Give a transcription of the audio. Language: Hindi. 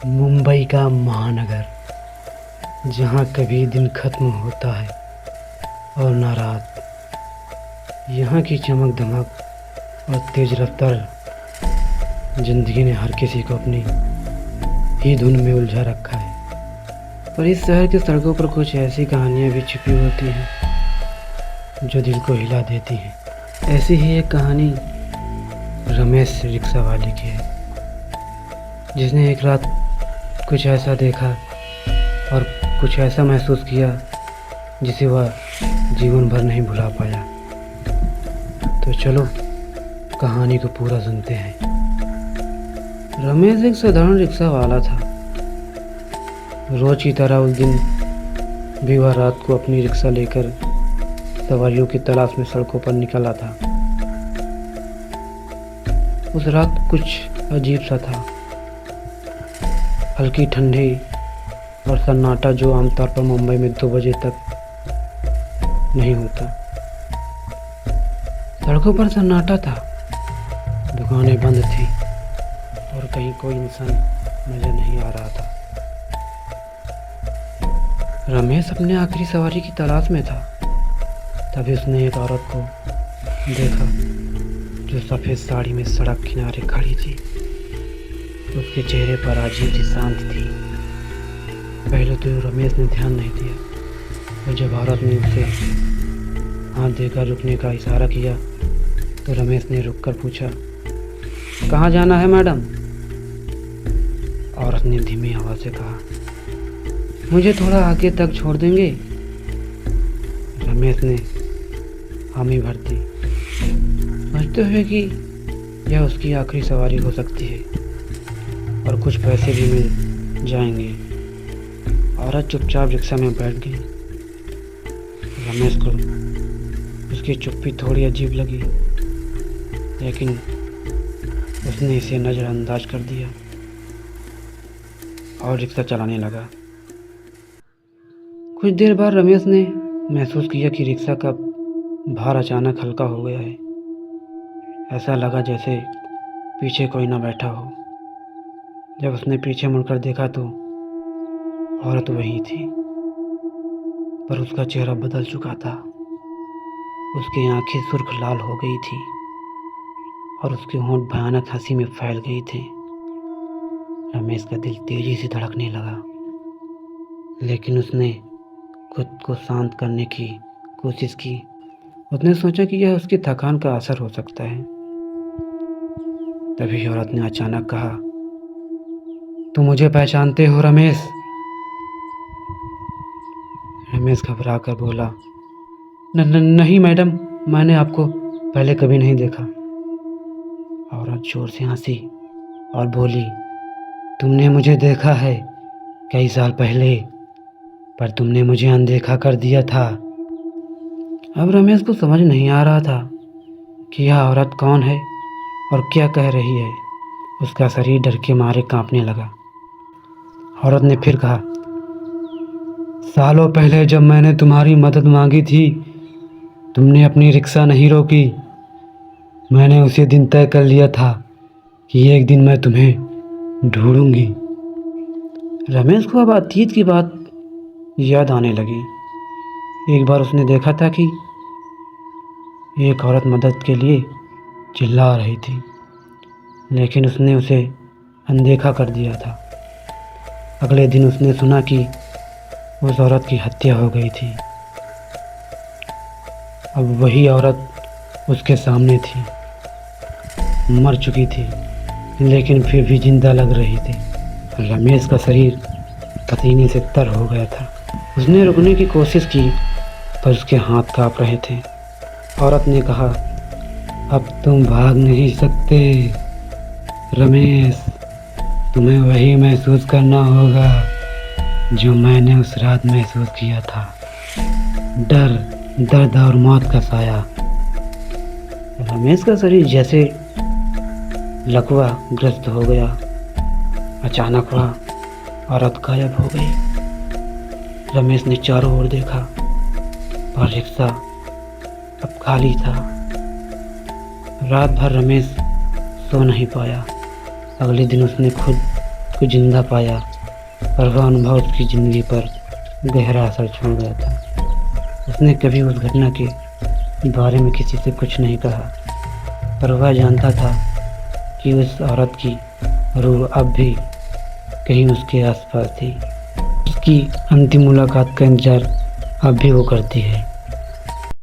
मुंबई का महानगर, जहाँ कभी दिन खत्म होता है और ना रात। यहाँ की चमक दमक और तेज रफ्तार जिंदगी ने हर किसी को अपनी ही धुन में उलझा रखा है। पर इस शहर की सड़कों पर कुछ ऐसी कहानियाँ भी छिपी होती हैं जो दिल को हिला देती हैं। ऐसी ही एक कहानी रमेश रिक्शा वाले की है, जिसने एक रात कुछ ऐसा देखा और कुछ ऐसा महसूस किया जिसे वह जीवन भर नहीं भुला पाया। तो चलो कहानी को पूरा सुनते हैं। रमेश एक साधारण रिक्शा वाला था। रोज की तरह उस दिन भी वह रात को अपनी रिक्शा लेकर सवारियों की तलाश में सड़कों पर निकला था। उस रात कुछ अजीब सा था। हल्की ठंडी और सन्नाटा जो आमतौर पर मुंबई में 2 बजे तक नहीं होता। सड़कों पर सन्नाटा था, दुकानें बंद थी और कहीं कोई इंसान नजर नहीं आ रहा था। रमेश अपने आखिरी सवारी की तलाश में था। तभी उसने एक औरत को देखा जो सफ़ेद साड़ी में सड़क किनारे खड़ी थी। उसके चेहरे पर अजीब सी शांति थी। पहले तो रमेश ने ध्यान नहीं दिया, और जब औरत ने उसे हाथ देकर रुकने का इशारा किया तो रमेश ने रुककर पूछा, कहाँ जाना है मैडम? औरत ने धीमी आवाज़ से कहा, मुझे थोड़ा आगे तक छोड़ देंगे? रमेश ने हामी भर दी, समझते हुए कि यह उसकी आखिरी सवारी हो सकती है और कुछ पैसे भी मिल जाएंगे। औरत चुपचाप रिक्शा में बैठ गई। रमेश को उसकी चुप्पी थोड़ी अजीब लगी, लेकिन उसने इसे नज़रअंदाज कर दिया और रिक्शा चलाने लगा। कुछ देर बाद रमेश ने महसूस किया कि रिक्शा का भार अचानक हल्का हो गया है। ऐसा लगा जैसे पीछे कोई ना बैठा हो। जब उसने पीछे मुड़कर देखा तो औरत वही थी, पर उसका चेहरा बदल चुका था। उसकी आंखें सुर्ख लाल हो गई थी और उसके होंठ भयानक हंसी में फैल गए थे। रमेश का दिल तेजी से धड़कने लगा, लेकिन उसने खुद को शांत करने की कोशिश की। उसने सोचा कि यह उसकी थकान का असर हो सकता है। तभी औरत ने अचानक कहा, तुम मुझे पहचानते हो रमेश? रमेश घबरा कर बोला, नहीं मैडम, मैंने आपको पहले कभी नहीं देखा। औरत जोर से हंसी और बोली, तुमने मुझे देखा है कई साल पहले, पर तुमने मुझे अनदेखा कर दिया था। अब रमेश को समझ नहीं आ रहा था कि यह औरत कौन है और क्या कह रही है। उसका शरीर डर के मारे कांपने लगा। औरत ने फिर कहा, सालों पहले जब मैंने तुम्हारी मदद मांगी थी, तुमने अपनी रिक्शा नहीं रोकी। मैंने उसी दिन तय कर लिया था कि एक दिन मैं तुम्हें ढूंढूंगी। रमेश को अब अतीत की बात याद आने लगी। एक बार उसने देखा था कि एक औरत मदद के लिए चिल्ला रही थी, लेकिन उसने उसे अनदेखा कर दिया था। अगले दिन उसने सुना कि उस औरत की हत्या हो गई थी। अब वही औरत उसके सामने थी, मर चुकी थी, लेकिन फिर भी जिंदा लग रही थी। रमेश का शरीर पसीने से तर हो गया था। उसने रुकने की कोशिश की, पर उसके हाथ कांप रहे थे। औरत ने कहा, अब तुम भाग नहीं सकते रमेश, तुम्हें वही महसूस करना होगा जो मैंने उस रात महसूस किया था। डर, दर्द और मौत का साया। रमेश का शरीर जैसे लकवा ग्रस्त हो गया। अचानक वह औरत गायब हो गई। रमेश ने चारों ओर देखा, पर रिक्शा अब खाली था। रात भर रमेश सो नहीं पाया। अगले दिन उसने खुद को जिंदा पाया, पर वह अनुभव उसकी ज़िंदगी पर गहरा असर छोड़ गया था। उसने कभी उस घटना के बारे में किसी से कुछ नहीं कहा, पर वह जानता था कि उस औरत की रूह अब भी कहीं उसके आसपास थी। उसकी अंतिम मुलाकात का इंतज़ार अब भी वो करती है।